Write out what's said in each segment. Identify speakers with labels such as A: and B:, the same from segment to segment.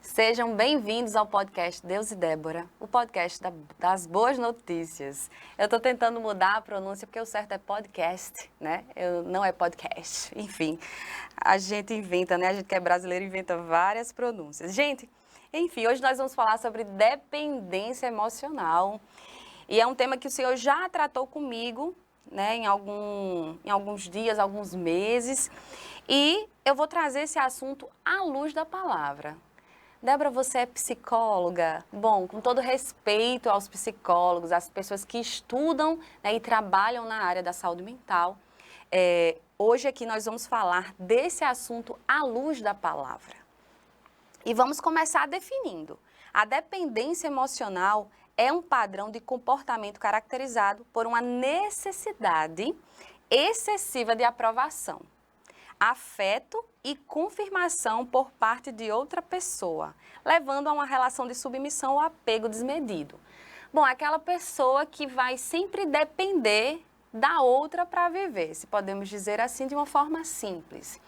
A: Sejam bem-vindos ao podcast Deus e Débora, o podcast das boas notícias. Eu estou tentando mudar a pronúncia porque o certo é podcast, né? Não é podcast. Enfim, a gente inventa, né? A gente que é brasileiro inventa várias pronúncias. Gente, enfim, hoje nós vamos falar sobre dependência emocional. E é um tema que o Senhor já tratou comigo, né? Em alguns dias, alguns meses. E eu vou trazer esse assunto à luz da palavra. Débora, você é psicóloga? Bom, com todo respeito aos psicólogos, às pessoas que estudam, né, e trabalham na área da saúde mental, hoje aqui nós vamos falar desse assunto à luz da palavra. E vamos começar definindo. A dependência emocional é um padrão de comportamento caracterizado por uma necessidade excessiva de aprovação, afeto e confirmação por parte de outra pessoa, levando a uma relação de submissão ou apego desmedido. Bom, aquela pessoa que vai sempre depender da outra para viver, se podemos dizer assim de uma forma simples.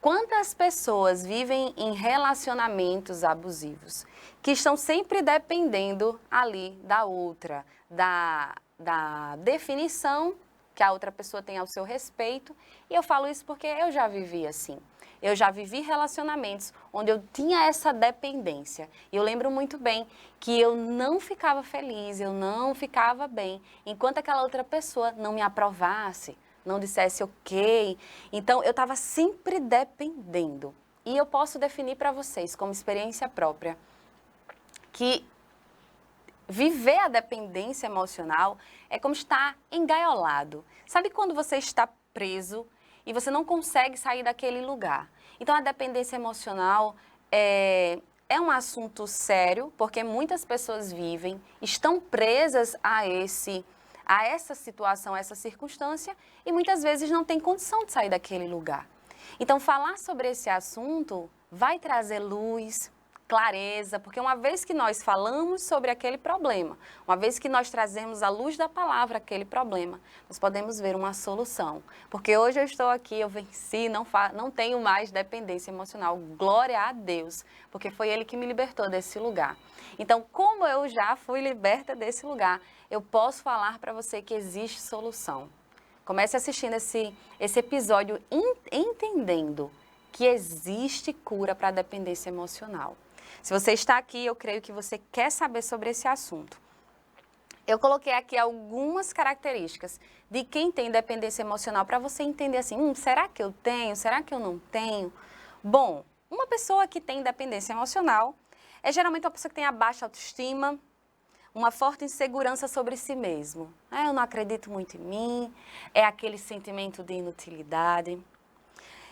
A: Quantas pessoas vivem em relacionamentos abusivos que estão sempre dependendo ali da outra, da definição que a outra pessoa tem ao seu respeito? E eu falo isso porque eu já vivi assim. Eu já vivi relacionamentos onde eu tinha essa dependência. E eu lembro muito bem que eu não ficava feliz, eu não ficava bem, enquanto aquela outra pessoa não me aprovasse, não dissesse ok. Então, eu estava sempre dependendo. E eu posso definir para vocês, como experiência própria, que viver a dependência emocional é como estar engaiolado. Sabe quando você está preso e você não consegue sair daquele lugar? Então, a dependência emocional é um assunto sério, porque muitas pessoas vivem, estão presas a essa situação, a essa circunstância, e muitas vezes não têm condição de sair daquele lugar. Então, falar sobre esse assunto vai trazer luz, clareza, porque uma vez que nós falamos sobre aquele problema, uma vez que nós trazemos à luz da palavra aquele problema, nós podemos ver uma solução. Porque hoje eu estou aqui, eu venci, não tenho mais dependência emocional. Glória a Deus, porque foi Ele que me libertou desse lugar. Então, como eu já fui liberta desse lugar, eu posso falar para você que existe solução. Comece assistindo esse episódio entendendo que existe cura para a dependência emocional. Se você está aqui, eu creio que você quer saber sobre esse assunto. Eu coloquei aqui algumas características de quem tem dependência emocional para você entender assim, será que eu tenho? Será que eu não tenho? Bom, uma pessoa que tem dependência emocional é geralmente uma pessoa que tem a baixa autoestima, uma forte insegurança sobre si mesmo. Eu não acredito muito em mim, é aquele sentimento de inutilidade.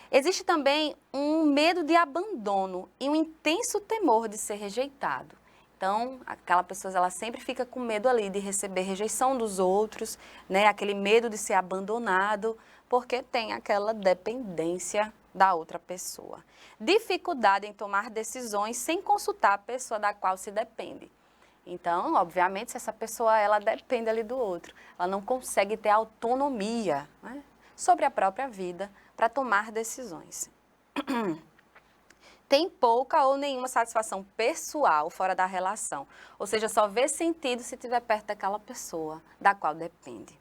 A: Existe também um medo de abandono e um intenso temor de ser rejeitado. Então, aquela pessoa ela sempre fica com medo ali de receber rejeição dos outros, né? Aquele medo de ser abandonado, porque tem aquela dependência da outra pessoa. Dificuldade em tomar decisões sem consultar a pessoa da qual se depende. Então, obviamente, se essa pessoa ela depende ali do outro, ela não consegue ter autonomia, né, sobre a própria vida para tomar decisões. Tem pouca ou nenhuma satisfação pessoal fora da relação, ou seja, só vê sentido se estiver perto daquela pessoa da qual depende.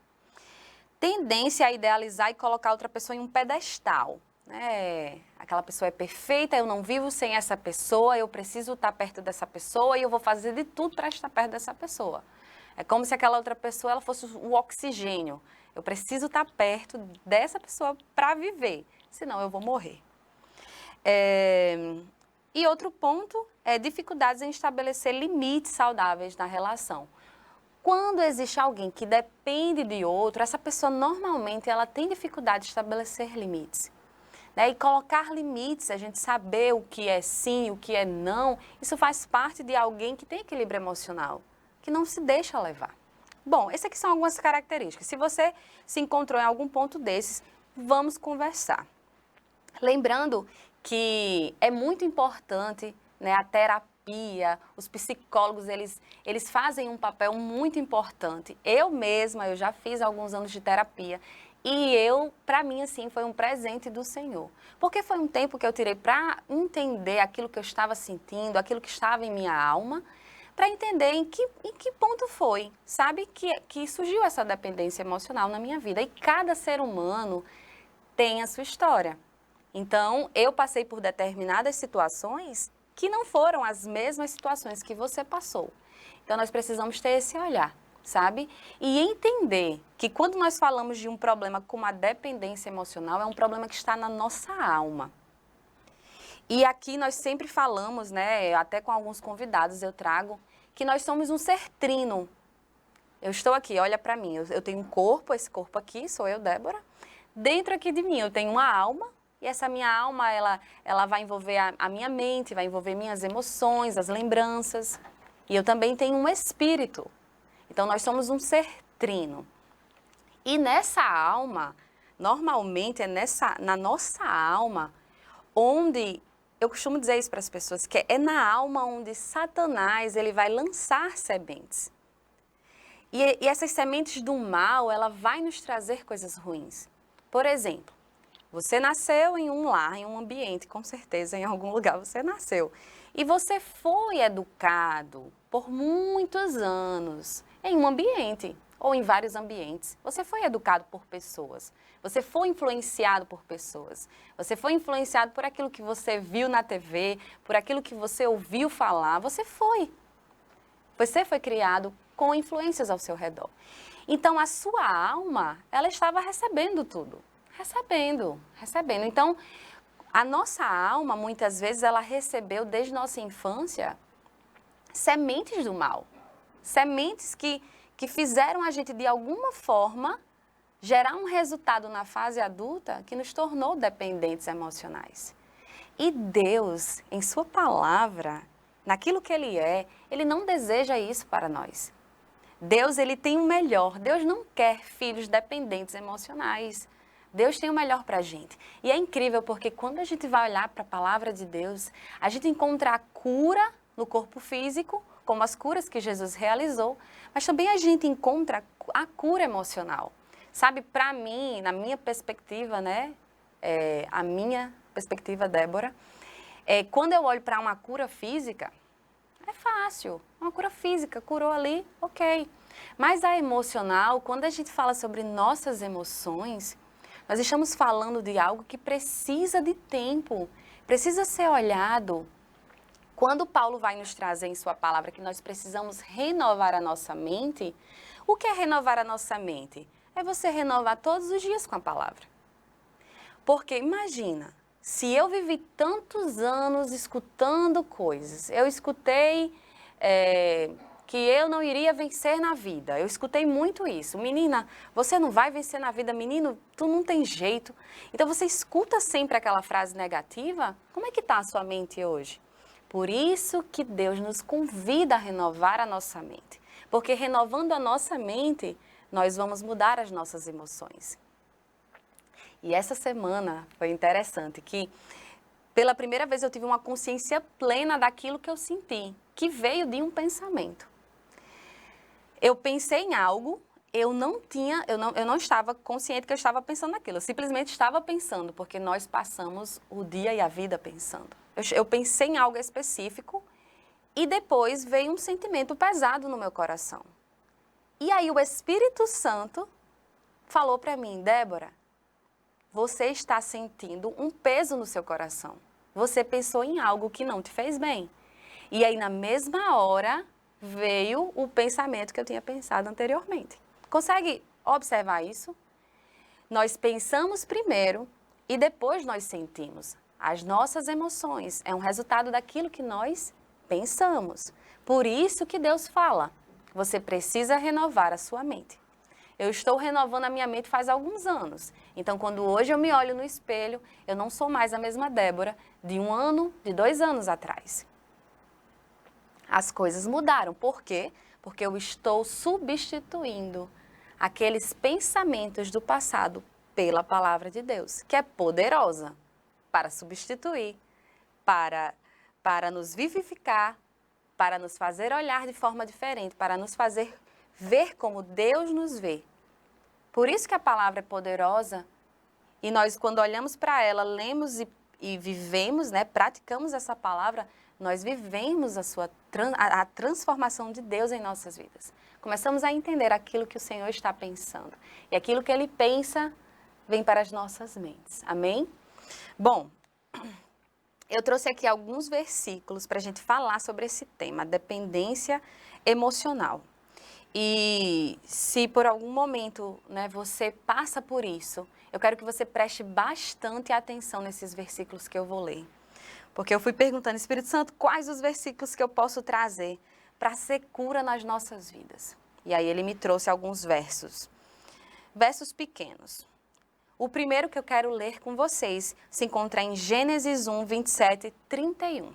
A: Tendência a idealizar e colocar outra pessoa em um pedestal. Aquela pessoa é perfeita, eu não vivo sem essa pessoa, eu preciso estar perto dessa pessoa e eu vou fazer de tudo para estar perto dessa pessoa. É como se aquela outra pessoa ela fosse o oxigênio. Eu preciso estar perto dessa pessoa para viver, senão eu vou morrer. E outro ponto é dificuldades em estabelecer limites saudáveis na relação. Quando existe alguém que depende de outro, essa pessoa normalmente ela tem dificuldade de estabelecer limites. E colocar limites, a gente saber o que é sim, o que é não, isso faz parte de alguém que tem equilíbrio emocional, que não se deixa levar. Bom, essas aqui são algumas características. Se você se encontrou em algum ponto desses, vamos conversar. Lembrando que é muito importante, né, a terapia, os psicólogos, eles fazem um papel muito importante. Eu mesma, eu já fiz alguns anos de terapia E para mim, assim, foi um presente do Senhor. Porque foi um tempo que eu tirei para entender aquilo que eu estava sentindo, aquilo que estava em minha alma, para entender em que ponto foi, sabe? Que surgiu essa dependência emocional na minha vida. E cada ser humano tem a sua história. Então, eu passei por determinadas situações que não foram as mesmas situações que você passou. Então, nós precisamos ter esse olhar, sabe? E entender que quando nós falamos de um problema como a dependência emocional, é um problema que está na nossa alma. E aqui nós sempre falamos, né, até com alguns convidados eu trago, que nós somos um ser trino. Eu estou aqui, olha para mim, eu tenho um corpo, esse corpo aqui, sou eu, Débora. Dentro aqui de mim eu tenho uma alma, e essa minha alma, ela vai envolver a minha mente, vai envolver minhas emoções, as lembranças. E eu também tenho um espírito. Então, nós somos um ser trino. E nessa alma, normalmente é na nossa alma, onde, eu costumo dizer isso para as pessoas, que é na alma onde Satanás ele vai lançar sementes. E essas sementes do mal, ela vai nos trazer coisas ruins. Por exemplo, você nasceu em um lar, em um ambiente, com certeza em algum lugar você nasceu. E você foi educado por muitos anos em um ambiente ou em vários ambientes. Você foi educado por pessoas. Você foi influenciado por pessoas. Você foi influenciado por aquilo que você viu na TV, por aquilo que você ouviu falar. Você foi. Você foi criado com influências ao seu redor. Então, a sua alma, ela estava recebendo tudo. Recebendo. Então, a nossa alma, muitas vezes, ela recebeu desde nossa infância sementes do mal. Sementes que fizeram a gente, de alguma forma, gerar um resultado na fase adulta que nos tornou dependentes emocionais. E Deus, em sua palavra, naquilo que Ele é, Ele não deseja isso para nós. Deus, Ele tem o melhor. Deus não quer filhos dependentes emocionais. Deus tem o melhor para a gente. E é incrível porque quando a gente vai olhar para a palavra de Deus, a gente encontra a cura no corpo físico, como as curas que Jesus realizou, mas também a gente encontra a cura emocional. Sabe, para mim, na minha perspectiva, né, a minha perspectiva, Débora, quando eu olho para uma cura física, é fácil, uma cura física, curou ali, ok. Mas a emocional, quando a gente fala sobre nossas emoções, nós estamos falando de algo que precisa de tempo, precisa ser olhado. Quando Paulo vai nos trazer em sua palavra que nós precisamos renovar a nossa mente, o que é renovar a nossa mente? É você renovar todos os dias com a palavra. Porque imagina, se eu vivi tantos anos escutando coisas, eu escutei que eu não iria vencer na vida. Eu escutei muito isso. Menina, você não vai vencer na vida. Menino, tu não tem jeito. Então, você escuta sempre aquela frase negativa. Como é que está a sua mente hoje? Por isso que Deus nos convida a renovar a nossa mente. Porque renovando a nossa mente, nós vamos mudar as nossas emoções. E essa semana foi interessante que, pela primeira vez, eu tive uma consciência plena daquilo que eu senti, que veio de um pensamento. Eu pensei em algo, eu não estava consciente que eu estava pensando naquilo. Eu simplesmente estava pensando, porque nós passamos o dia e a vida pensando. Eu pensei em algo específico e depois veio um sentimento pesado no meu coração. E aí o Espírito Santo falou para mim, Débora, você está sentindo um peso no seu coração. Você pensou em algo que não te fez bem. E aí na mesma hora veio o pensamento que eu tinha pensado anteriormente. Consegue observar isso? Nós pensamos primeiro e depois nós sentimos. As nossas emoções é um resultado daquilo que nós pensamos. Por isso que Deus fala, você precisa renovar a sua mente. Eu estou renovando a minha mente faz alguns anos. Então, quando hoje eu me olho no espelho, eu não sou mais a mesma Débora de 1 ano, de 2 anos atrás. As coisas mudaram. Por quê? Porque eu estou substituindo aqueles pensamentos do passado pela palavra de Deus, que é poderosa para substituir, para nos vivificar, para nos fazer olhar de forma diferente, para nos fazer ver como Deus nos vê. Por isso que a palavra é poderosa e nós, quando olhamos para ela, lemos e vivemos, né, praticamos essa palavra, nós vivemos a transformação de Deus em nossas vidas. Começamos a entender aquilo que o Senhor está pensando. E aquilo que Ele pensa vem para as nossas mentes. Amém? Bom, eu trouxe aqui alguns versículos para a gente falar sobre esse tema, dependência emocional. E se por algum momento, né, você passa por isso, eu quero que você preste bastante atenção nesses versículos que eu vou ler. Porque eu fui perguntando, Espírito Santo, quais os versículos que eu posso trazer para ser cura nas nossas vidas? E aí ele me trouxe alguns versos. Versos pequenos. O primeiro que eu quero ler com vocês se encontra em Gênesis 1, 27 e 31.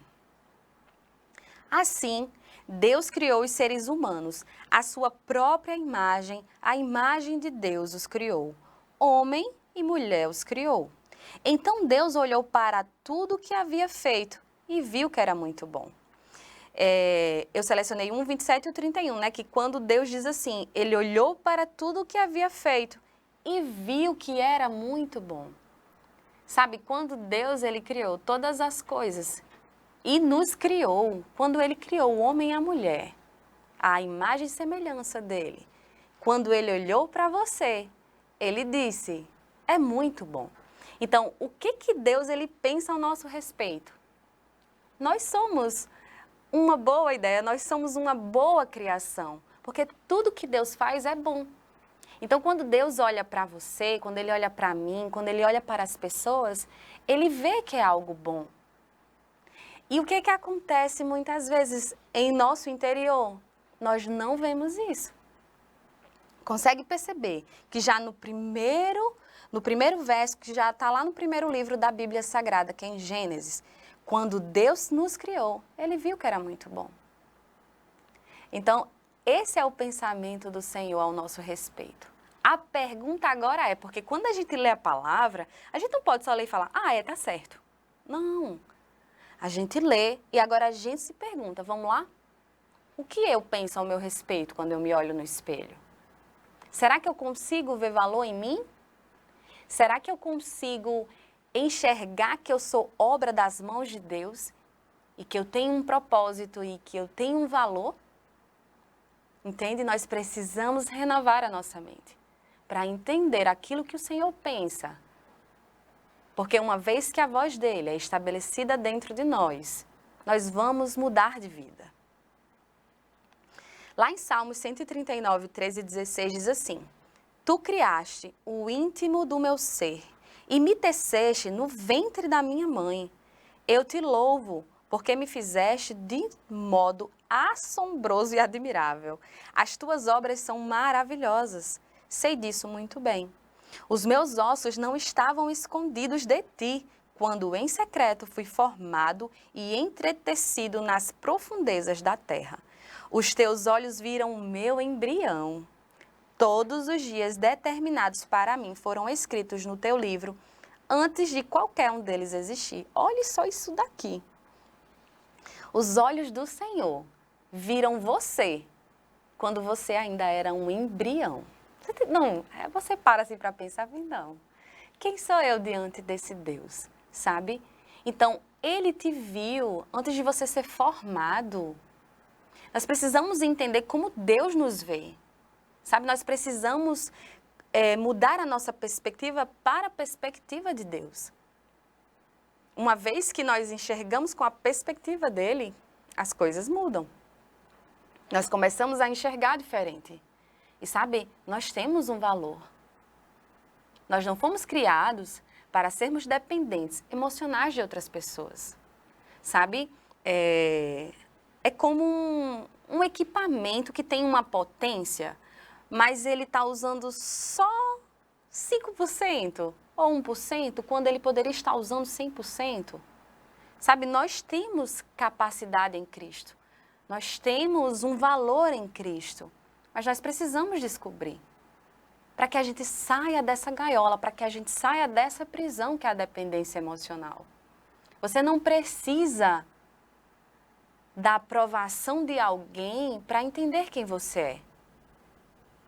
A: Assim, Deus criou os seres humanos, a sua própria imagem, a imagem de Deus os criou. Homem e mulher os criou. Então Deus olhou para tudo o que havia feito e viu que era muito bom. Eu selecionei 1, 27 e 31, né? Que quando Deus diz assim, Ele olhou para tudo o que havia feito e viu que era muito bom. Sabe, quando Deus Ele criou todas as coisas e nos criou, quando Ele criou o homem e a mulher, a imagem e semelhança dEle, quando Ele olhou para você, Ele disse, é muito bom. Então, o que Deus Ele pensa ao nosso respeito? Nós somos uma boa ideia, nós somos uma boa criação, porque tudo que Deus faz é bom. Então, quando Deus olha para você, quando Ele olha para mim, quando Ele olha para as pessoas, Ele vê que é algo bom. E o que acontece muitas vezes em nosso interior? Nós não vemos isso. Consegue perceber que já no primeiro verso, que já está lá no primeiro livro da Bíblia Sagrada, que é em Gênesis, quando Deus nos criou, Ele viu que era muito bom. Então, esse é o pensamento do Senhor ao nosso respeito. A pergunta agora é, porque quando a gente lê a palavra, a gente não pode só ler e falar, tá certo. Não. A gente lê e agora a gente se pergunta, vamos lá? O que eu penso ao meu respeito quando eu me olho no espelho? Será que eu consigo ver valor em mim? Será que eu consigo enxergar que eu sou obra das mãos de Deus e que eu tenho um propósito e que eu tenho um valor? Entende? Nós precisamos renovar a nossa mente para entender aquilo que o Senhor pensa. Porque uma vez que a voz dele é estabelecida dentro de nós, nós vamos mudar de vida. Lá em Salmos 139, 13 e 16 diz assim, Tu criaste o íntimo do meu ser e me teceste no ventre da minha mãe. Eu te louvo, porque me fizeste de modo assombroso e admirável. As tuas obras são maravilhosas, sei disso muito bem. Os meus ossos não estavam escondidos de ti, quando em secreto fui formado e entretecido nas profundezas da terra. Os teus olhos viram o meu embrião. Todos os dias determinados para mim foram escritos no teu livro, antes de qualquer um deles existir. Olhe só isso daqui. Os olhos do Senhor viram você quando você ainda era um embrião. Você para assim para pensar, não. Quem sou eu diante desse Deus, sabe? Então, Ele te viu antes de você ser formado. Nós precisamos entender como Deus nos vê. Sabe, nós precisamos mudar a nossa perspectiva para a perspectiva de Deus. Uma vez que nós enxergamos com a perspectiva dele, as coisas mudam. Nós começamos a enxergar diferente. E sabe, nós temos um valor. Nós não fomos criados para sermos dependentes emocionais de outras pessoas. Sabe, é como um equipamento que tem uma potência, mas ele está usando só 5% ou 1%, quando ele poderia estar usando 100%. Sabe, nós temos capacidade em Cristo. Nós temos um valor em Cristo. Mas nós precisamos descobrir. Para que a gente saia dessa gaiola, para que a gente saia dessa prisão que é a dependência emocional. Você não precisa da aprovação de alguém para entender quem você é.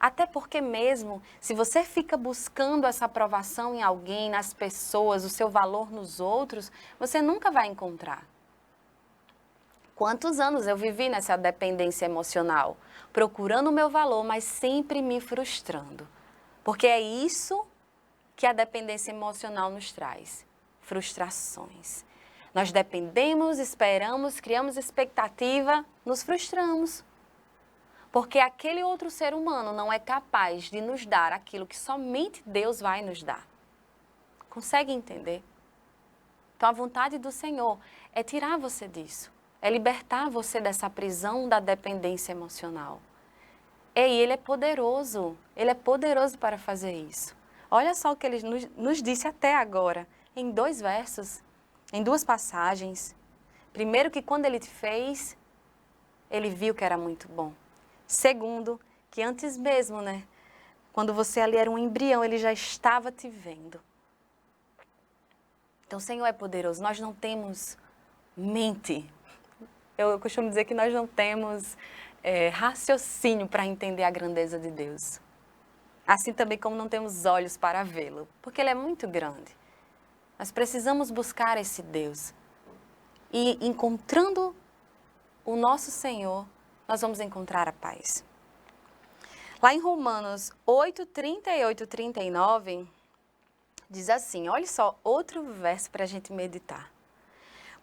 A: Até porque mesmo, se você fica buscando essa aprovação em alguém, nas pessoas, o seu valor nos outros, você nunca vai encontrar. Quantos anos eu vivi nessa dependência emocional? Procurando o meu valor, mas sempre me frustrando. Porque é isso que a dependência emocional nos traz. Frustrações. Nós dependemos, esperamos, criamos expectativa, nos frustramos. Porque aquele outro ser humano não é capaz de nos dar aquilo que somente Deus vai nos dar. Consegue entender? Então a vontade do Senhor é tirar você disso. É libertar você dessa prisão da dependência emocional. E Ele é poderoso. Ele é poderoso para fazer isso. Olha só o que Ele nos disse até agora, em 2 versos, em 2 passagens. Primeiro, que quando Ele te fez, Ele viu que era muito bom. Segundo, que antes mesmo, quando você ali era um embrião, Ele já estava te vendo. Então, o Senhor é poderoso. Nós não temos mente. Eu costumo dizer que nós não temos raciocínio para entender a grandeza de Deus. Assim também como não temos olhos para vê-lo, porque Ele é muito grande. Nós precisamos buscar esse Deus. E encontrando o nosso Senhor, nós vamos encontrar a paz. Lá em Romanos 8, 38 e 39, diz assim, olha só, outro verso para a gente meditar.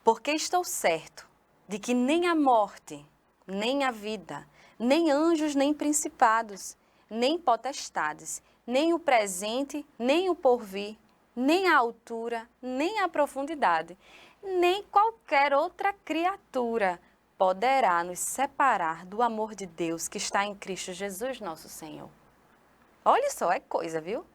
A: Porque estou certo de que nem a morte, nem a vida, nem anjos, nem principados, nem potestades, nem o presente, nem o porvir, nem a altura, nem a profundidade, nem qualquer outra criatura poderá nos separar do amor de Deus que está em Cristo Jesus, nosso Senhor. Olha só, é coisa, viu?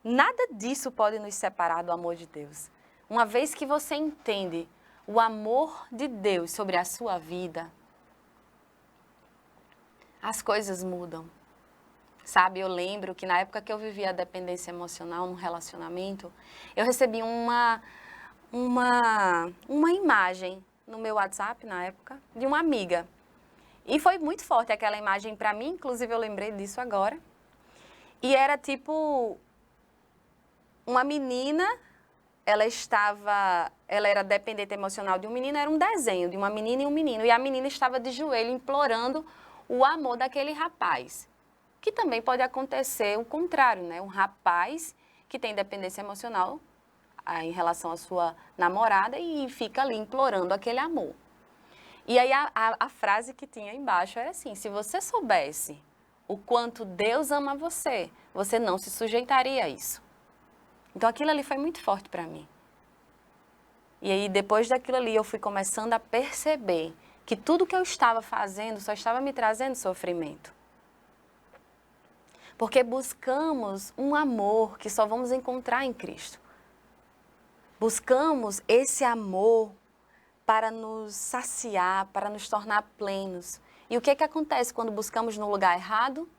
A: Nada disso pode nos separar do amor de Deus. Uma vez que você entende o amor de Deus sobre a sua vida, as coisas mudam. Sabe, eu lembro que na época que eu vivia a dependência emocional num relacionamento, eu recebi uma imagem no meu WhatsApp, na época, de uma amiga. E foi muito forte aquela imagem para mim, inclusive eu lembrei disso agora. E era tipo uma menina, ela era dependente emocional de um menino, era um desenho de uma menina e um menino. E a menina estava de joelho implorando o amor daquele rapaz. Que também pode acontecer o contrário, Um rapaz que tem dependência emocional em relação à sua namorada e fica ali implorando aquele amor. E aí a frase que tinha embaixo era assim, se você soubesse o quanto Deus ama você, você não se sujeitaria a isso. Então aquilo ali foi muito forte para mim. E aí depois daquilo ali eu fui começando a perceber que tudo que eu estava fazendo só estava me trazendo sofrimento. Porque buscamos um amor que só vamos encontrar em Cristo. Buscamos esse amor para nos saciar, para nos tornar plenos. E o que acontece quando buscamos no lugar errado?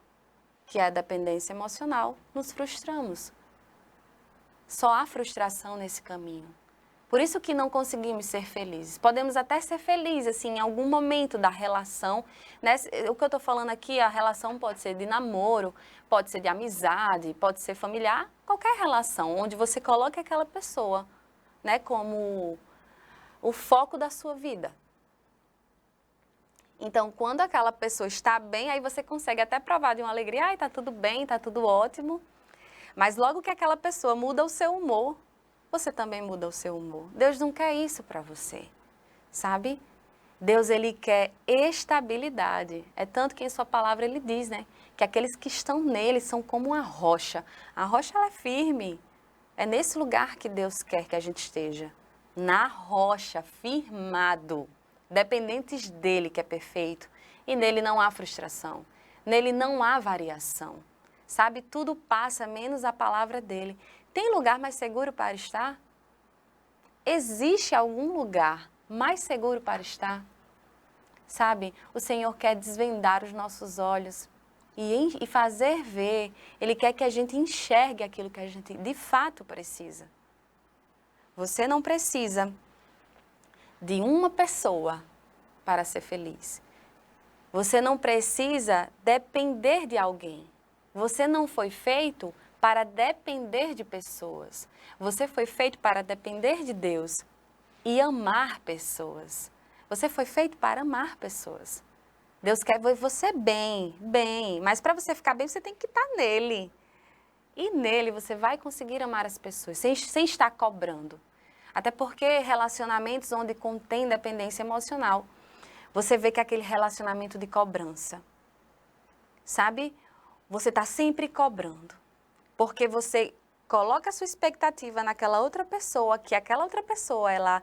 A: Que é a dependência emocional. Nos frustramos. Só há frustração nesse caminho. Por isso que não conseguimos ser felizes. Podemos até ser felizes, assim, em algum momento da relação. O que eu estou falando aqui, a relação pode ser de namoro, pode ser de amizade, pode ser familiar, qualquer relação, onde você coloque aquela pessoa, como o foco da sua vida. Então, quando aquela pessoa está bem, aí você consegue até provar de uma alegria, está tudo bem, está tudo ótimo. Mas logo que aquela pessoa muda o seu humor, você também muda o seu humor. Deus não quer isso para você, sabe? Deus, Ele quer estabilidade. É tanto que em sua palavra Ele diz, que aqueles que estão nele são como uma rocha. A rocha, ela é firme. É nesse lugar que Deus quer que a gente esteja. Na rocha, firmado, dependentes dEle, que é perfeito. E nele não há frustração. Nele não há variação. Sabe, tudo passa, menos a palavra dEle. Tem lugar mais seguro para estar? Existe algum lugar mais seguro para estar? Sabe, o Senhor quer desvendar os nossos olhos e fazer ver. Ele quer que a gente enxergue aquilo que a gente de fato precisa. Você não precisa de uma pessoa para ser feliz. Você não precisa depender de alguém. Você não foi feito para depender de pessoas. Você foi feito para depender de Deus e amar pessoas. Você foi feito para amar pessoas. Deus quer ver você bem, mas para você ficar bem, você tem que estar nele. E nele você vai conseguir amar as pessoas, sem estar cobrando. Até porque relacionamentos onde contém dependência emocional, você vê que é aquele relacionamento de cobrança, sabe? Você está sempre cobrando, porque você coloca a sua expectativa naquela outra pessoa, que aquela outra pessoa, ela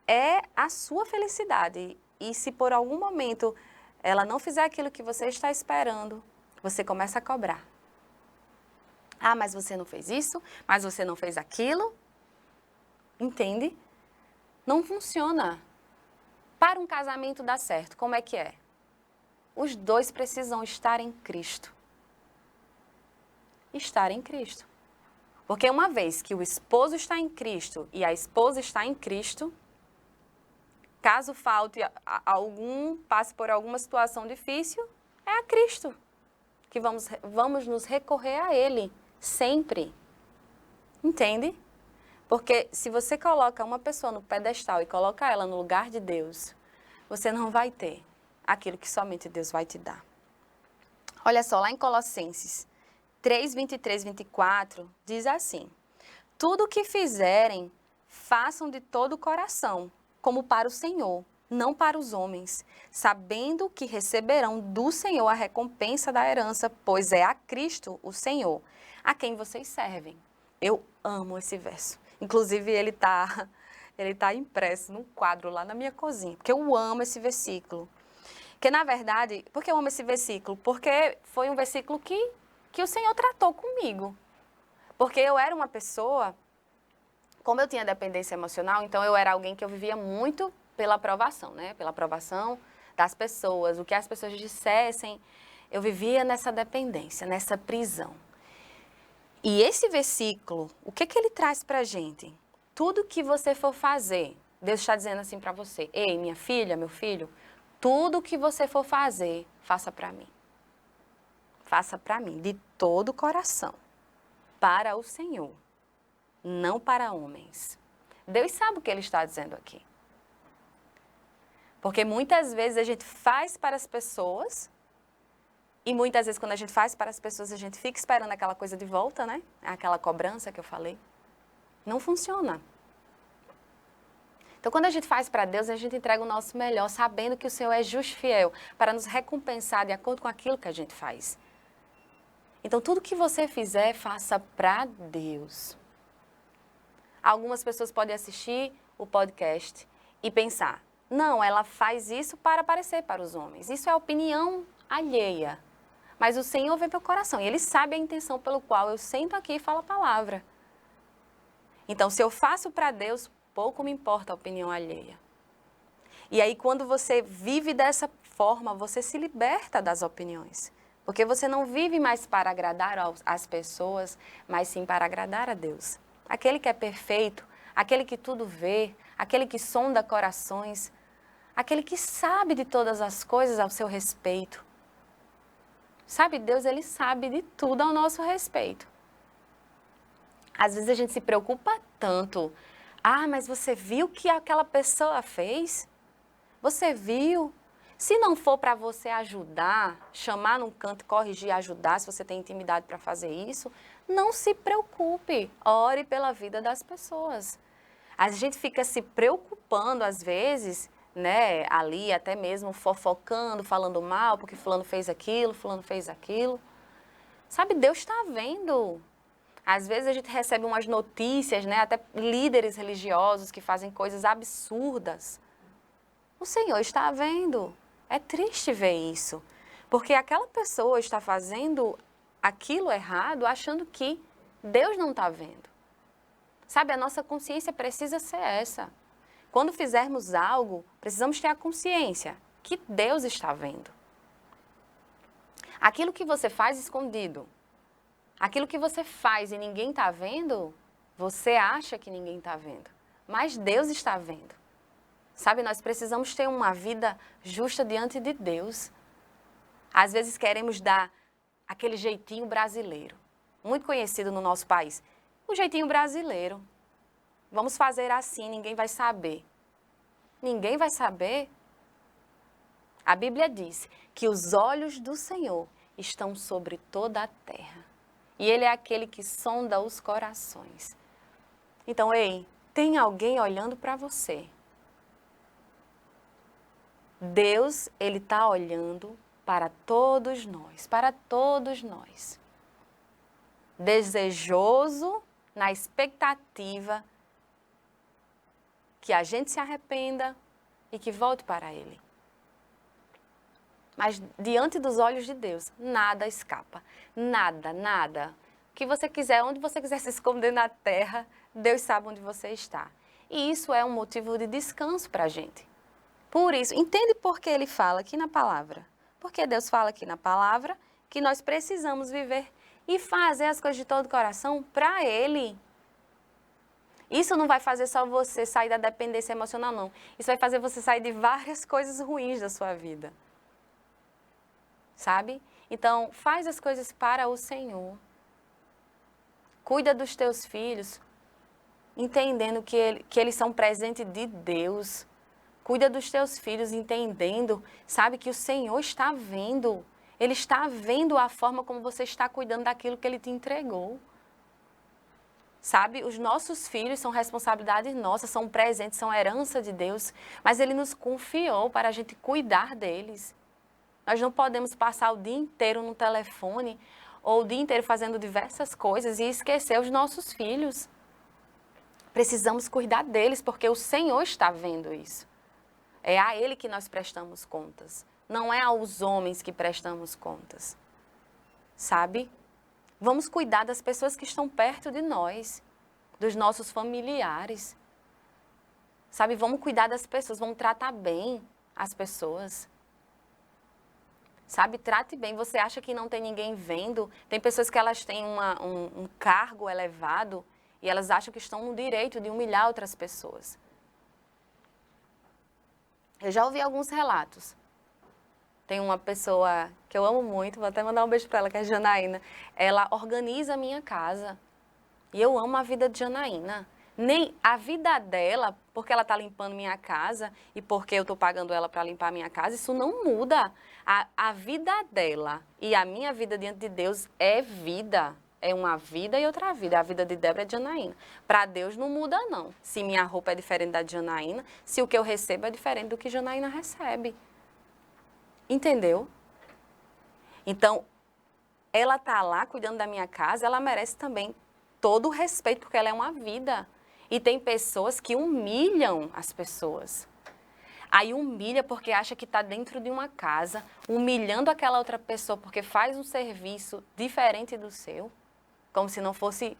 A: é a sua felicidade. E se por algum momento ela não fizer aquilo que você está esperando, você começa a cobrar. Ah, mas você não fez isso, mas você não fez aquilo. Entende? Não funciona. Para um casamento dar certo, como é que é? Os dois precisam estar em Cristo. Estar em Cristo. Porque uma vez que o esposo está em Cristo e a esposa está em Cristo, caso falte passe por alguma situação difícil, é a Cristo que vamos nos recorrer a Ele, sempre. Entende? Porque se você coloca uma pessoa no pedestal e coloca ela no lugar de Deus, você não vai ter aquilo que somente Deus vai te dar. Olha só, lá em Colossenses 3, 23, 24, diz assim: tudo o que fizerem, façam de todo o coração, como para o Senhor, não para os homens, sabendo que receberão do Senhor a recompensa da herança, pois é a Cristo, o Senhor, a quem vocês servem. Eu amo esse verso. Inclusive, ele tá impresso num quadro lá na minha cozinha, porque eu amo esse versículo. Porque, na verdade, por que eu amo esse versículo? Porque foi um versículo que o Senhor tratou comigo. Porque eu era uma pessoa, como eu tinha dependência emocional, então eu era alguém que eu vivia muito pela aprovação, né? Pela aprovação das pessoas, o que as pessoas dissessem, eu vivia nessa dependência, nessa prisão. E esse versículo, o que ele traz pra gente? Tudo que você for fazer, Deus está dizendo assim para você: ei, minha filha, meu filho, tudo que você for fazer, faça para mim. Faça para mim, de todo o coração, para o Senhor, não para homens. Deus sabe o que Ele está dizendo aqui. Porque muitas vezes a gente faz para as pessoas, e muitas vezes quando a gente faz para as pessoas, a gente fica esperando aquela coisa de volta, né? Aquela cobrança que eu falei. Não funciona. Então, quando a gente faz para Deus, a gente entrega o nosso melhor, sabendo que o Senhor é justo e fiel, para nos recompensar de acordo com aquilo que a gente faz. Então, tudo que você fizer, faça para Deus. Algumas pessoas podem assistir o podcast e pensar: não, ela faz isso para aparecer para os homens. Isso é opinião alheia. Mas o Senhor vê meu coração e Ele sabe a intenção pelo qual eu sento aqui e falo a palavra. Então, se eu faço para Deus, pouco me importa a opinião alheia. E aí, quando você vive dessa forma, você se liberta das opiniões. Porque você não vive mais para agradar as pessoas, mas sim para agradar a Deus. Aquele que é perfeito, aquele que tudo vê, aquele que sonda corações, aquele que sabe de todas as coisas ao seu respeito. Sabe, Deus, Ele sabe de tudo ao nosso respeito. Às vezes a gente se preocupa tanto. Ah, mas você viu o que aquela pessoa fez? Você viu? Se não for para você ajudar, chamar num canto, corrigir, ajudar, se você tem intimidade para fazer isso, não se preocupe. Ore pela vida das pessoas. A gente fica se preocupando, às vezes, né, ali até mesmo fofocando, falando mal, porque fulano fez aquilo, fulano fez aquilo. Sabe, Deus está vendo. Às vezes a gente recebe umas notícias, né, até líderes religiosos que fazem coisas absurdas. O Senhor está vendo. É triste ver isso, porque aquela pessoa está fazendo aquilo errado achando que Deus não está vendo. Sabe, a nossa consciência precisa ser essa. Quando fizermos algo, precisamos ter a consciência que Deus está vendo. Aquilo que você faz escondido, aquilo que você faz e ninguém está vendo, você acha que ninguém está vendo, mas Deus está vendo. Sabe, nós precisamos ter uma vida justa diante de Deus. Às vezes queremos dar aquele jeitinho brasileiro, muito conhecido no nosso país. O jeitinho brasileiro. Vamos fazer assim, ninguém vai saber. Ninguém vai saber? A Bíblia diz que os olhos do Senhor estão sobre toda a terra. E Ele é aquele que sonda os corações. Então, ei, tem alguém olhando para você. Deus, Ele está olhando para todos nós, desejoso, na expectativa que a gente se arrependa e que volte para Ele. Mas diante dos olhos de Deus, nada escapa, nada. O que você quiser, onde você quiser se esconder na terra, Deus sabe onde você está. E isso é um motivo de descanso para a gente. Por isso, entende por que Ele fala aqui na palavra? Porque Deus fala aqui na palavra que nós precisamos viver e fazer as coisas de todo o coração para Ele. Isso não vai fazer só você sair da dependência emocional, não. Isso vai fazer você sair de várias coisas ruins da sua vida. Sabe? Então, faz as coisas para o Senhor. Cuida dos teus filhos, entendendo que eles são presente de Deus. Cuida dos teus filhos, entendendo, sabe, que o Senhor está vendo. Ele está vendo a forma como você está cuidando daquilo que Ele te entregou. Sabe, os nossos filhos são responsabilidade nossa, são presentes, são herança de Deus, mas Ele nos confiou para a gente cuidar deles. Nós não podemos passar o dia inteiro no telefone ou o dia inteiro fazendo diversas coisas e esquecer os nossos filhos. Precisamos cuidar deles porque o Senhor está vendo isso. É a Ele que nós prestamos contas, não é aos homens que prestamos contas. Sabe? Vamos cuidar das pessoas que estão perto de nós, dos nossos familiares. Sabe? Vamos cuidar das pessoas, vamos tratar bem as pessoas. Sabe, trate bem. Você acha que não tem ninguém vendo? Tem pessoas que elas têm um cargo elevado e elas acham que estão no direito de humilhar outras pessoas. Eu já ouvi alguns relatos. Tem uma pessoa que eu amo muito, vou até mandar um beijo para ela, que é a Janaína. Ela organiza a minha casa. E eu amo a vida de Janaína. Nem a vida dela, porque ela está limpando minha casa e porque eu estou pagando ela para limpar minha casa, isso não muda. A vida dela e a minha vida diante de Deus é vida. É uma vida e outra vida. A vida de Débora é de Janaína. Para Deus não muda, não. Se minha roupa é diferente da de Janaína, se o que eu recebo é diferente do que Janaína recebe. Entendeu? Então, ela está lá cuidando da minha casa, ela merece também todo o respeito, porque ela é uma vida. E tem pessoas que humilham as pessoas. Aí humilha porque acha que está dentro de uma casa, humilhando aquela outra pessoa porque faz um serviço diferente do seu, como se não fosse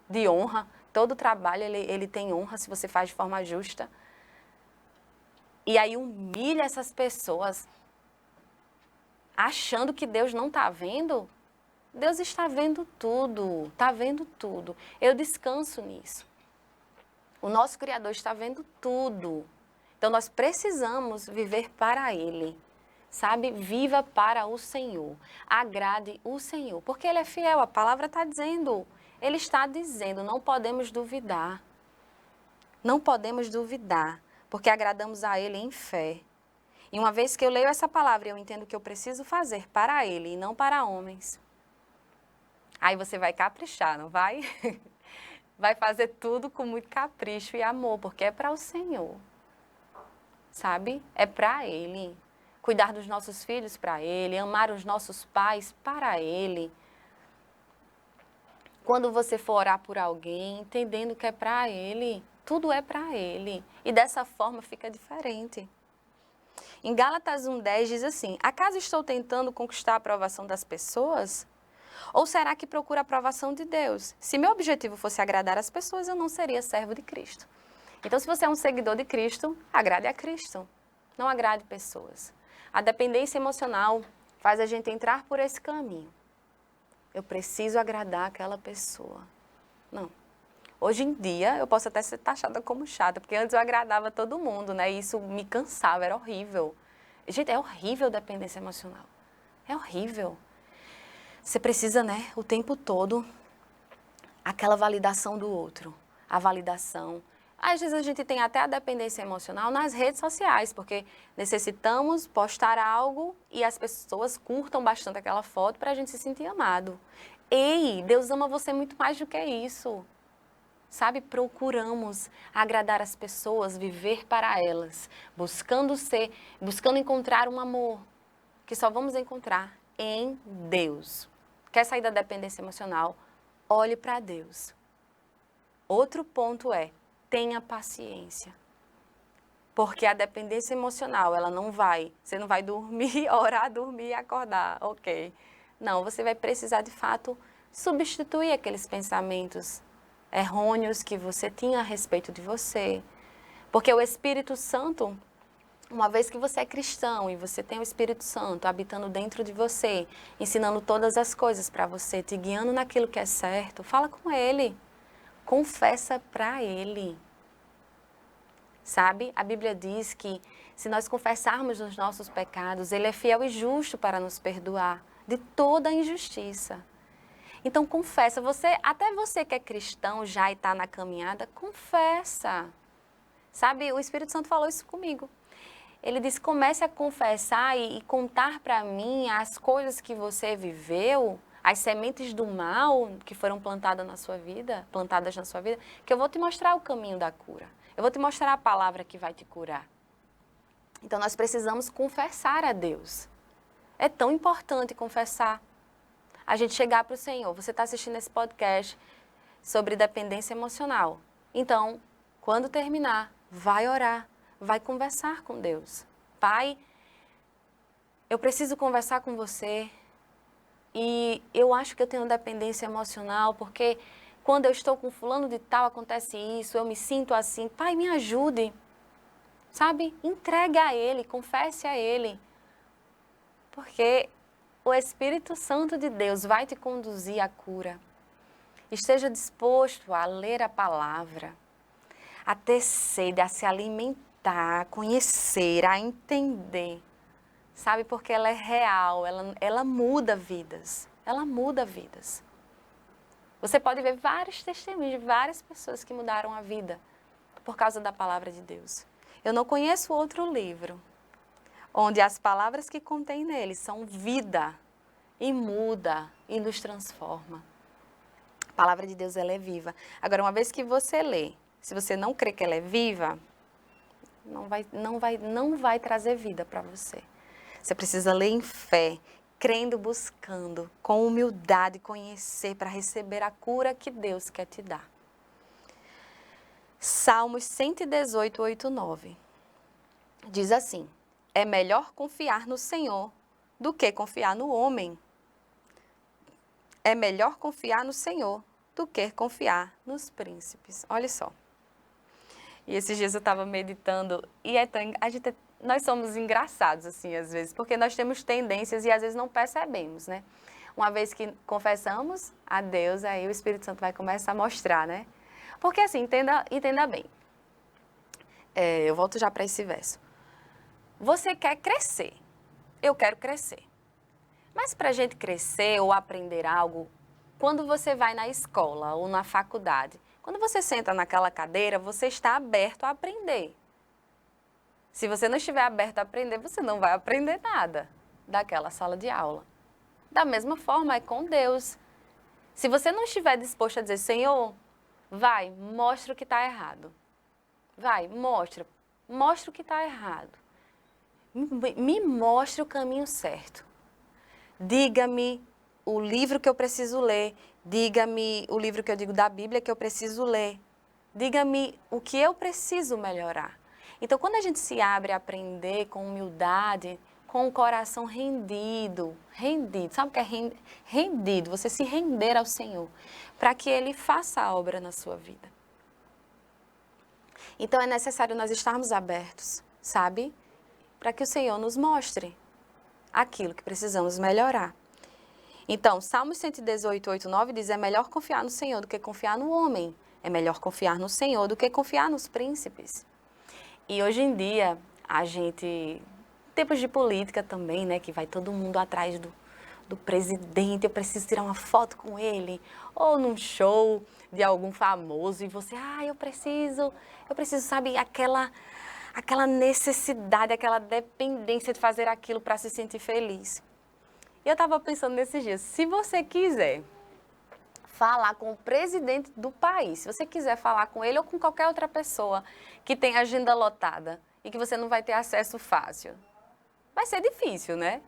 A: de honra. Todo trabalho ele tem honra se você faz de forma justa. E aí humilha essas pessoas, achando que Deus não está vendo. Deus está vendo tudo, está vendo tudo. Eu descanso nisso. O nosso Criador está vendo tudo. Então, nós precisamos viver para Ele, sabe? Viva para o Senhor, agrade o Senhor, porque Ele é fiel, a palavra está dizendo, Ele está dizendo, não podemos duvidar. Não podemos duvidar, porque agradamos a Ele em fé. E uma vez que eu leio essa palavra, eu entendo que eu preciso fazer para Ele e não para homens. Aí você vai caprichar, não vai? Vai fazer tudo com muito capricho e amor, porque é para o Senhor. Sabe? É para Ele. Cuidar dos nossos filhos para Ele, amar os nossos pais para Ele. Quando você for orar por alguém, entendendo que é para Ele, tudo é para Ele. E dessa forma fica diferente. Em Gálatas 1:10 diz assim, acaso estou tentando conquistar a aprovação das pessoas? Ou será que procuro a aprovação de Deus? Se meu objetivo fosse agradar as pessoas, eu não seria servo de Cristo. Então, se você é um seguidor de Cristo, agrade a Cristo. Não agrade pessoas. A dependência emocional faz a gente entrar por esse caminho. Eu preciso agradar aquela pessoa. Não. Hoje em dia, eu posso até ser taxada como chata, porque antes eu agradava todo mundo, né? E isso me cansava, era horrível. Gente, é horrível dependência emocional. É horrível. Você precisa, né, o tempo todo, aquela validação do outro. A validação. Às vezes a gente tem até a dependência emocional nas redes sociais, porque necessitamos postar algo e as pessoas curtam bastante aquela foto para a gente se sentir amado. Ei, Deus ama você muito mais do que isso. Sabe, procuramos agradar as pessoas, viver para elas, buscando encontrar um amor que só vamos encontrar em Deus. Quer sair da dependência emocional? Olhe para Deus. Outro ponto é, tenha paciência. Porque a dependência emocional, você não vai dormir, orar, dormir e acordar, ok. Não, você vai precisar de fato substituir aqueles pensamentos errôneos que você tinha a respeito de você. Porque o Espírito Santo, uma vez que você é cristão e você tem o Espírito Santo habitando dentro de você, ensinando todas as coisas para você, te guiando naquilo que é certo, fala com Ele, confessa para Ele. Sabe? A Bíblia diz que se nós confessarmos os nossos pecados, Ele é fiel e justo para nos perdoar de toda a injustiça. Então confessa, até você que é cristão já e está na caminhada, confessa. Sabe, o Espírito Santo falou isso comigo. Ele disse, comece a confessar e contar para mim as coisas que você viveu, as sementes do mal que foram plantadas na sua vida, que eu vou te mostrar o caminho da cura. Eu vou te mostrar a palavra que vai te curar. Então nós precisamos confessar a Deus. É tão importante confessar. A gente chegar para o Senhor. Você está assistindo esse podcast sobre dependência emocional. Então, quando terminar, vai orar, vai conversar com Deus. Pai, eu preciso conversar com você e eu acho que eu tenho dependência emocional porque quando eu estou com fulano de tal acontece isso, eu me sinto assim. Pai, me ajude. Sabe? Entregue a Ele, confesse a Ele. Porque o Espírito Santo de Deus vai te conduzir à cura. Esteja disposto a ler a palavra, a ter sede, a se alimentar, a conhecer, a entender. Sabe? Porque ela é real, ela muda vidas. Ela muda vidas. Você pode ver vários testemunhos de várias pessoas que mudaram a vida por causa da palavra de Deus. Eu não conheço outro livro onde as palavras que contém nele são vida e muda e nos transforma. A palavra de Deus, ela é viva. Agora, uma vez que você lê, se você não crê que ela é viva, não vai trazer vida para você. Você precisa ler em fé, crendo, buscando, com humildade, conhecer para receber a cura que Deus quer te dar. Salmos 118, 8, 9. Diz assim, é melhor confiar no Senhor do que confiar no homem. É melhor confiar no Senhor do que confiar nos príncipes. Olha só. E esses dias eu estava meditando e nós somos engraçados assim às vezes, porque nós temos tendências e às vezes não percebemos, né? Uma vez que confessamos a Deus, aí o Espírito Santo vai começar a mostrar, né? Porque assim, entenda bem. Eu volto já para esse verso. Você quer crescer, eu quero crescer. Mas para a gente crescer ou aprender algo, quando você vai na escola ou na faculdade, quando você senta naquela cadeira, você está aberto a aprender. Se você não estiver aberto a aprender, você não vai aprender nada daquela sala de aula. Da mesma forma é com Deus. Se você não estiver disposto a dizer, Senhor, vai, mostra o que está errado. Vai, mostra o que está errado. Me mostre o caminho certo. Diga-me o livro que eu preciso ler. Diga-me o livro que eu digo da Bíblia que eu preciso ler. Diga-me o que eu preciso melhorar. Então, quando a gente se abre a aprender com humildade, com o coração rendido, sabe o que é rendido? Você se render ao Senhor, para que Ele faça a obra na sua vida. Então, é necessário nós estarmos abertos, sabe? Para que o Senhor nos mostre aquilo que precisamos melhorar. Então, Salmos 118, 8, 9 diz, é melhor confiar no Senhor do que confiar no homem. É melhor confiar no Senhor do que confiar nos príncipes. E hoje em dia, a gente tempos de política também, né, que vai todo mundo atrás do presidente, eu preciso tirar uma foto com ele, ou num show de algum famoso, e você, eu preciso, sabe, aquela necessidade, aquela dependência de fazer aquilo para se sentir feliz. E eu estava pensando nesses dias, se você quiser falar com o presidente do país, se você quiser falar com ele ou com qualquer outra pessoa que tem agenda lotada e que você não vai ter acesso fácil, vai ser difícil, né?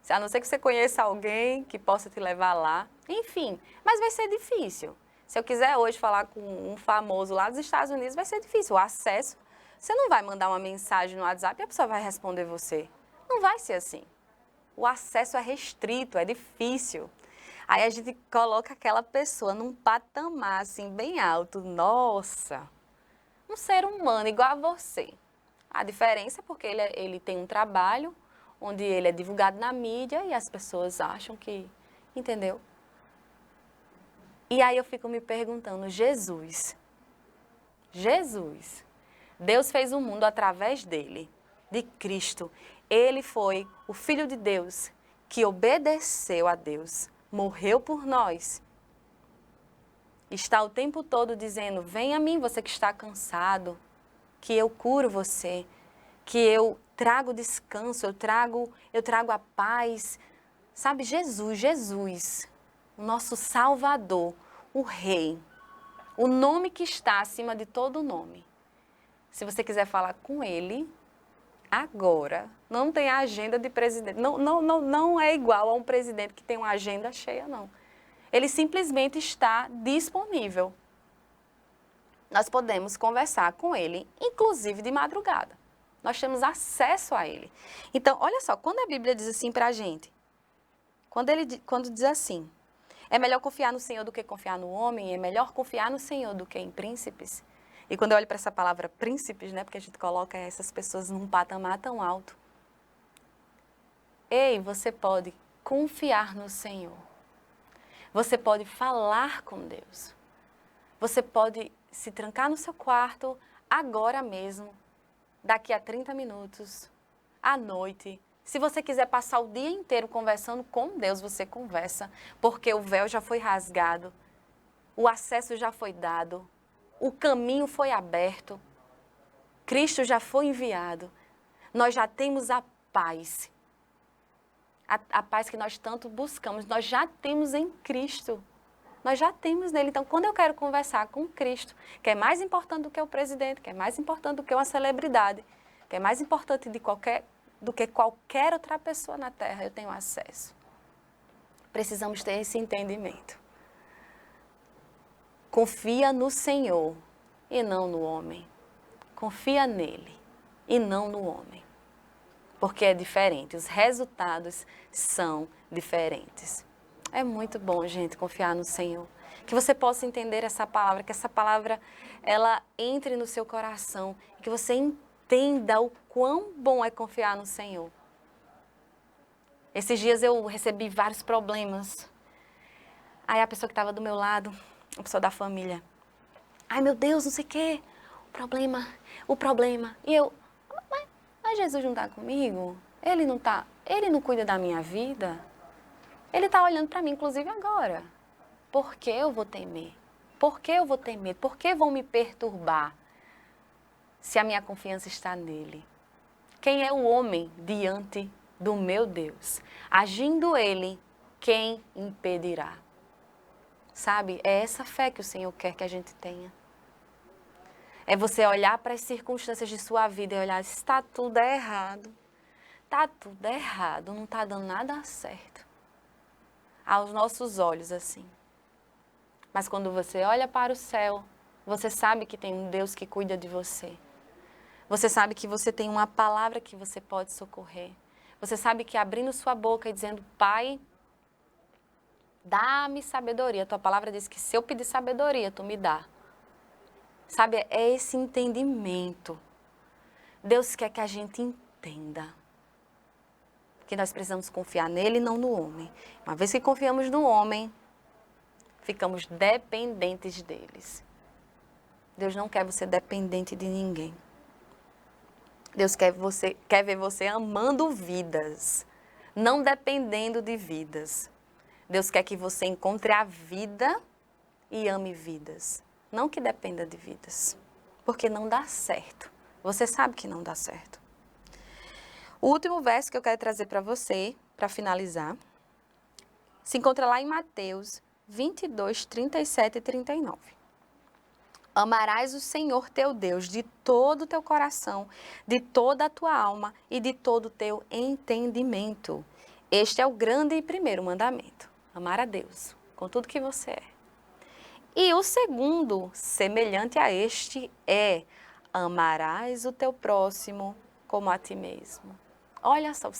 A: A não ser que você conheça alguém que possa te levar lá, enfim, mas vai ser difícil. Se eu quiser hoje falar com um famoso lá dos Estados Unidos, vai ser difícil. O acesso, você não vai mandar uma mensagem no WhatsApp e a pessoa vai responder você. Não vai ser assim. O acesso é restrito, é difícil. Aí a gente coloca aquela pessoa num patamar assim bem alto. Nossa, um ser humano igual a você. A diferença é porque ele tem um trabalho onde ele é divulgado na mídia e as pessoas acham que, entendeu? E aí eu fico me perguntando, Jesus, Deus fez o mundo através dele, de Cristo. Ele foi o Filho de Deus que obedeceu a Deus, morreu por nós. Está o tempo todo dizendo, vem a mim você que está cansado, que eu curo você, que eu trago descanso, eu trago a paz. Sabe, Jesus, o nosso Salvador, o Rei, o nome que está acima de todo nome. Se você quiser falar com ele, agora, não tem agenda de presidente. Não é igual a um presidente que tem uma agenda cheia, não. Ele simplesmente está disponível. Nós podemos conversar com ele, inclusive de madrugada. Nós temos acesso a ele. Então, olha só, quando a Bíblia diz assim para a gente, quando diz assim, é melhor confiar no Senhor do que confiar no homem, é melhor confiar no Senhor do que em príncipes. E quando eu olho para essa palavra príncipes, né, porque a gente coloca essas pessoas num patamar tão alto. Ei, você pode confiar no Senhor. Você pode falar com Deus. Você pode se trancar no seu quarto agora mesmo, daqui a 30 minutos, à noite. Se você quiser passar o dia inteiro conversando com Deus, você conversa, porque o véu já foi rasgado, o acesso já foi dado, o caminho foi aberto, Cristo já foi enviado, nós já temos a paz. A paz que nós tanto buscamos, nós já temos em Cristo. Nós já temos nele. Então, quando eu quero conversar com Cristo, que é mais importante do que o presidente, que é mais importante do que uma celebridade, que é mais importante do que qualquer outra pessoa na Terra, eu tenho acesso. Precisamos ter esse entendimento. Confia no Senhor e não no homem. Confia nele e não no homem. Porque é diferente, os resultados são diferentes. É muito bom, gente, confiar no Senhor. Que você possa entender essa palavra, que essa palavra, ela entre no seu coração. Que você entenda o quão bom é confiar no Senhor. Esses dias eu recebi vários problemas. Aí a pessoa que estava do meu lado, a pessoa da família. Ai, meu Deus, não sei o quê. O problema. E eu, mas Jesus não está comigo? Ele não cuida da minha vida? Ele está olhando para mim, inclusive agora. Por que eu vou temer? Por que eu vou ter medo? Por que vão me perturbar se a minha confiança está nele? Quem é o homem diante do meu Deus? Agindo ele, quem impedirá? Sabe, é essa fé que o Senhor quer que a gente tenha. É você olhar para as circunstâncias de sua vida e olhar, está tudo errado. Está tudo errado, não está dando nada certo. Aos nossos olhos, assim. Mas quando você olha para o céu, você sabe que tem um Deus que cuida de você. Você sabe que você tem uma palavra que você pode socorrer. Você sabe que abrindo sua boca e dizendo, Pai, dá-me sabedoria. Tua palavra diz que se eu pedir sabedoria, tu me dá. Sabe, é esse entendimento. Deus quer que a gente entenda que nós precisamos confiar nele e não no homem. Uma vez que confiamos no homem, ficamos dependentes deles. Deus não quer você dependente de ninguém. Deus quer ver você amando vidas, não dependendo de vidas. Deus quer que você encontre a vida e ame vidas, não que dependa de vidas, porque não dá certo. Você sabe que não dá certo. O último verso que eu quero trazer para você, para finalizar, se encontra lá em Mateus 22, 37 e 39. Amarás o Senhor teu Deus de todo o teu coração, de toda a tua alma e de todo o teu entendimento. Este é o grande e primeiro mandamento. Amar a Deus com tudo que você é. E o segundo, semelhante a este, é: amarás o teu próximo como a ti mesmo. Olha só,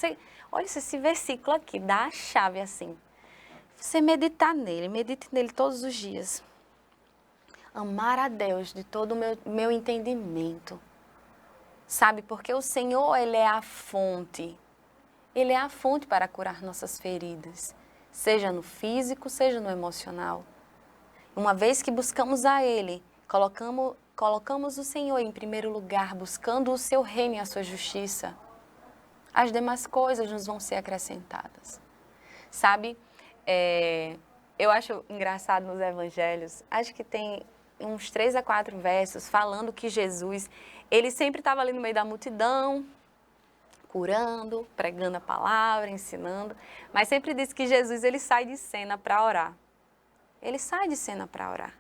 A: olha esse versículo aqui, dá a chave assim. Você meditar nele, medite nele todos os dias. Amar a Deus de todo o meu entendimento. Sabe, porque o Senhor, Ele é a fonte. Ele é a fonte para curar nossas feridas, seja no físico, seja no emocional. Uma vez que buscamos a Ele, colocamos o Senhor em primeiro lugar, buscando o seu reino e a sua justiça, as demais coisas nos vão ser acrescentadas. Sabe, eu acho engraçado nos evangelhos, acho que tem uns 3 a 4 versos falando que Jesus, ele sempre estava ali no meio da multidão, curando, pregando a palavra, ensinando, mas sempre diz que Jesus, ele sai de cena para orar. Ele sai de cena para orar.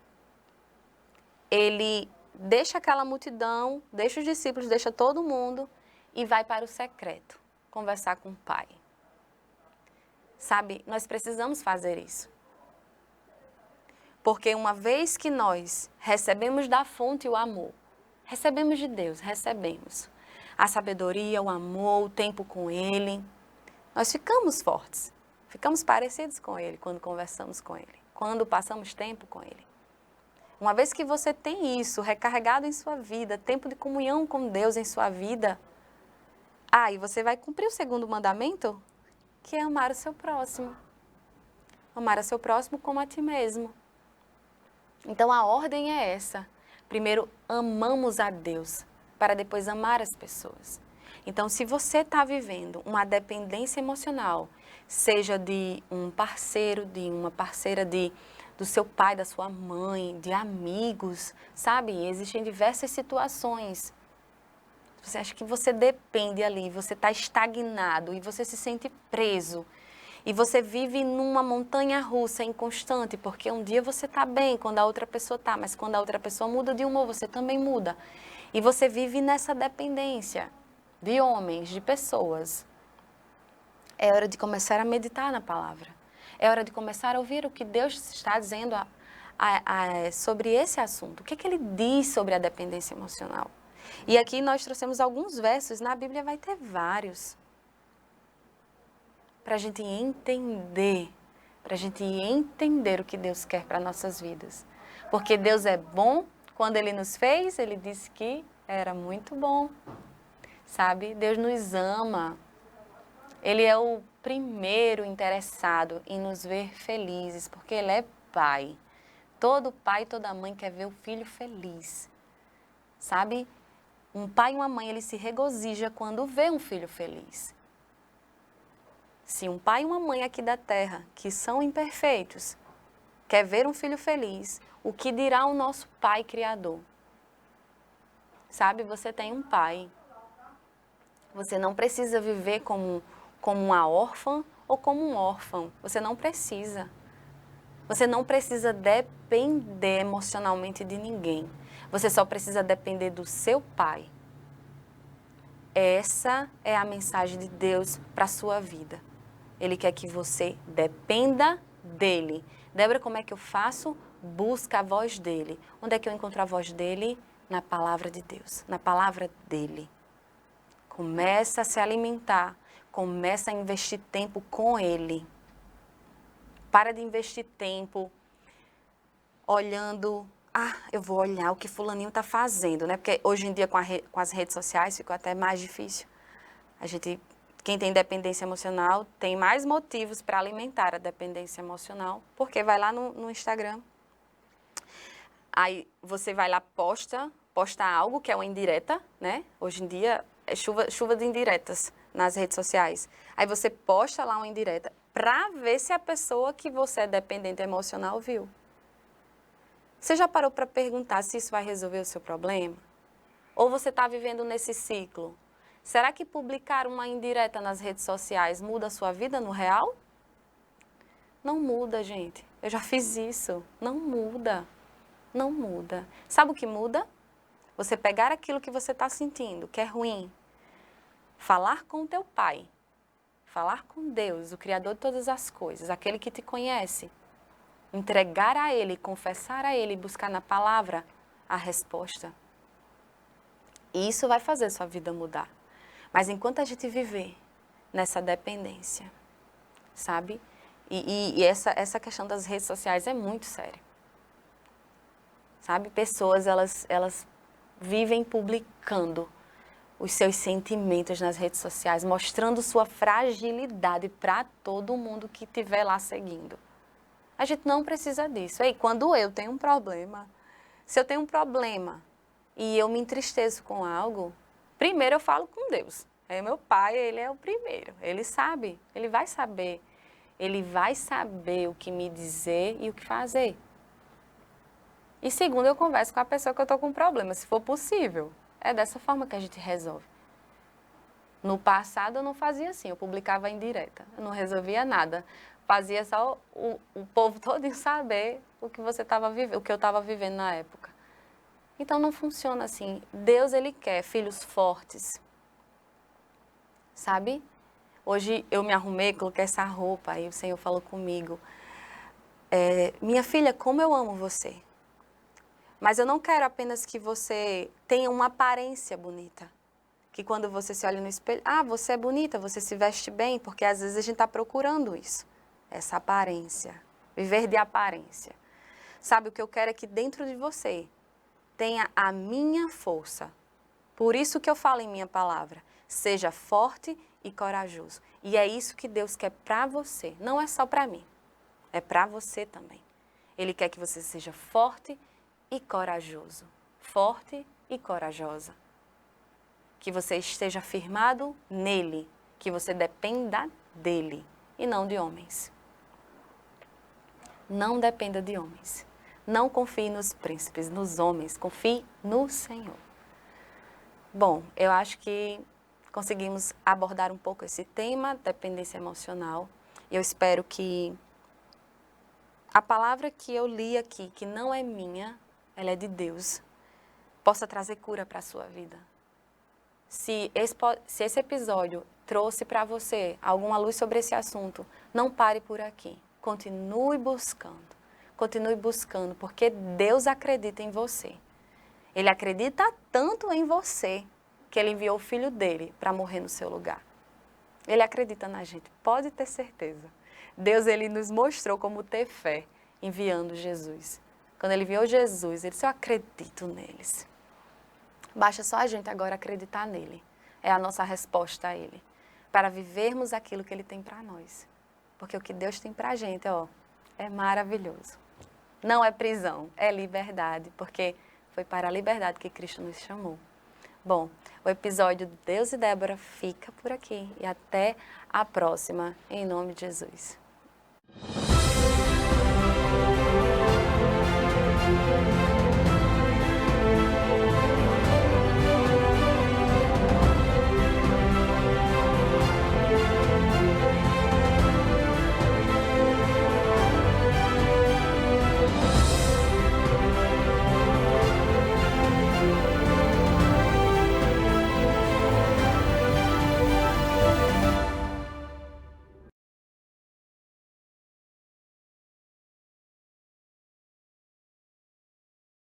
A: Ele deixa aquela multidão, deixa os discípulos, deixa todo mundo e vai para o secreto, conversar com o Pai. Sabe, nós precisamos fazer isso. Porque uma vez que nós recebemos da fonte o amor, recebemos de Deus, recebemos a sabedoria, o amor, o tempo com Ele, nós ficamos fortes, ficamos parecidos com Ele quando conversamos com Ele, quando passamos tempo com Ele. Uma vez que você tem isso recarregado em sua vida, tempo de comunhão com Deus em sua vida, aí você vai cumprir o segundo mandamento, que é amar o seu próximo. Amar o seu próximo como a ti mesmo. Então a ordem é essa. Primeiro amamos a Deus, para depois amar as pessoas. Então se você está vivendo uma dependência emocional, seja de um parceiro, de uma parceira, do seu pai, da sua mãe, de amigos, sabe? Existem diversas situações. Você acha que você depende ali, você está estagnado e você se sente preso. E você vive numa montanha russa inconstante, porque um dia você está bem quando a outra pessoa está, mas quando a outra pessoa muda de humor, você também muda. E você vive nessa dependência de homens, de pessoas. É hora de começar a meditar na palavra. É hora de começar a ouvir o que Deus está dizendo sobre esse assunto. O que Ele diz sobre a dependência emocional? E aqui nós trouxemos alguns versos, na Bíblia vai ter vários. Para a gente entender o que Deus quer para nossas vidas. Porque Deus é bom, quando Ele nos fez, Ele disse que era muito bom, sabe? Deus nos ama, Ele é o primeiro interessado em nos ver felizes, porque Ele é pai. Todo pai e toda mãe quer ver o filho feliz, sabe? Um pai e uma mãe, ele se regozija quando vê um filho feliz. Se um pai e uma mãe aqui da terra, que são imperfeitos, quer ver um filho feliz, o que dirá o nosso Pai Criador? Sabe, você tem um pai. Você não precisa viver como uma órfã ou como um órfão. Você não precisa. Você não precisa depender emocionalmente de ninguém. Você só precisa depender do seu pai. Essa é a mensagem de Deus para a sua vida. Ele quer que você dependa dele. Débora, como é que eu faço? Busca a voz dele. Onde é que eu encontro a voz dele? Na palavra de Deus, na palavra dele. Começa a se alimentar, começa a investir tempo com ele. Para de investir tempo olhando, eu vou olhar o que fulaninho está fazendo, né? Porque hoje em dia com as redes sociais ficou até mais difícil. Quem tem dependência emocional tem mais motivos para alimentar a dependência emocional, porque vai lá no Instagram, aí você vai lá, posta algo que é uma indireta, né? Hoje em dia chuva de indiretas nas redes sociais. Aí você posta lá uma indireta para ver se a pessoa que você é dependente emocional viu. Você já parou para perguntar se isso vai resolver o seu problema? Ou você está vivendo nesse ciclo? Será que publicar uma indireta nas redes sociais muda a sua vida no real? Não muda, gente. Eu já fiz isso. Não muda. Não muda. Sabe o que muda? Você pegar aquilo que você está sentindo, que é ruim, falar com o teu pai, falar com Deus, o Criador de todas as coisas, aquele que te conhece, entregar a Ele, confessar a Ele, buscar na palavra a resposta. E isso vai fazer sua vida mudar. Mas enquanto a gente viver nessa dependência, sabe? E essa questão das redes sociais é muito séria. Sabe? Pessoas, elas vivem publicando os seus sentimentos nas redes sociais, mostrando sua fragilidade para todo mundo que estiver lá seguindo. A gente não precisa disso. Ei, quando eu tenho um problema, se eu tenho um problema e eu me entristeço com algo, primeiro eu falo com Deus. Meu pai, ele é o primeiro. Ele sabe, ele vai saber. Ele vai saber o que me dizer e o que fazer. E segundo, eu converso com a pessoa que eu estou com problema, se for possível. É dessa forma que a gente resolve. No passado eu não fazia assim, eu publicava indireta. Eu não resolvia nada. Fazia só o povo todo saber o que você estava vivendo, o que eu estava vivendo na época. Então não funciona assim. Deus, ele quer filhos fortes. Sabe? Hoje eu me arrumei, coloquei essa roupa, e o Senhor falou comigo. Minha filha, como eu amo você. Mas eu não quero apenas que você tenha uma aparência bonita. Que quando você se olha no espelho, você é bonita, você se veste bem, porque às vezes a gente está procurando isso. Essa aparência. Viver de aparência. Sabe, o que eu quero é que dentro de você tenha a minha força. Por isso que eu falo em minha palavra. Seja forte e corajoso. E é isso que Deus quer para você. Não é só para mim. É para você também. Ele quer que você seja forte e corajoso. Forte e corajosa. Que você esteja firmado nele. Que você dependa dele e não de homens. Não dependa de homens. Não confie nos príncipes, nos homens. Confie no Senhor. Bom, eu acho que conseguimos abordar um pouco esse tema, dependência emocional. Eu espero que a palavra que eu li aqui, que não é minha, ela é de Deus, possa trazer cura para a sua vida. Se esse episódio trouxe para você alguma luz sobre esse assunto, não pare por aqui. Continue buscando, porque Deus acredita em você. Ele acredita tanto em você que Ele enviou o Filho dele para morrer no seu lugar. Ele acredita na gente, pode ter certeza. Deus, Ele nos mostrou como ter fé enviando Jesus. Quando Ele enviou Jesus, Ele disse, eu acredito neles. Basta só a gente agora acreditar nele. É a nossa resposta a Ele. Para vivermos aquilo que Ele tem para nós. Porque o que Deus tem para a gente, é maravilhoso. Não é prisão, é liberdade. Porque foi para a liberdade que Cristo nos chamou. Bom, o episódio Deus e Débora fica por aqui. E até a próxima, em nome de Jesus.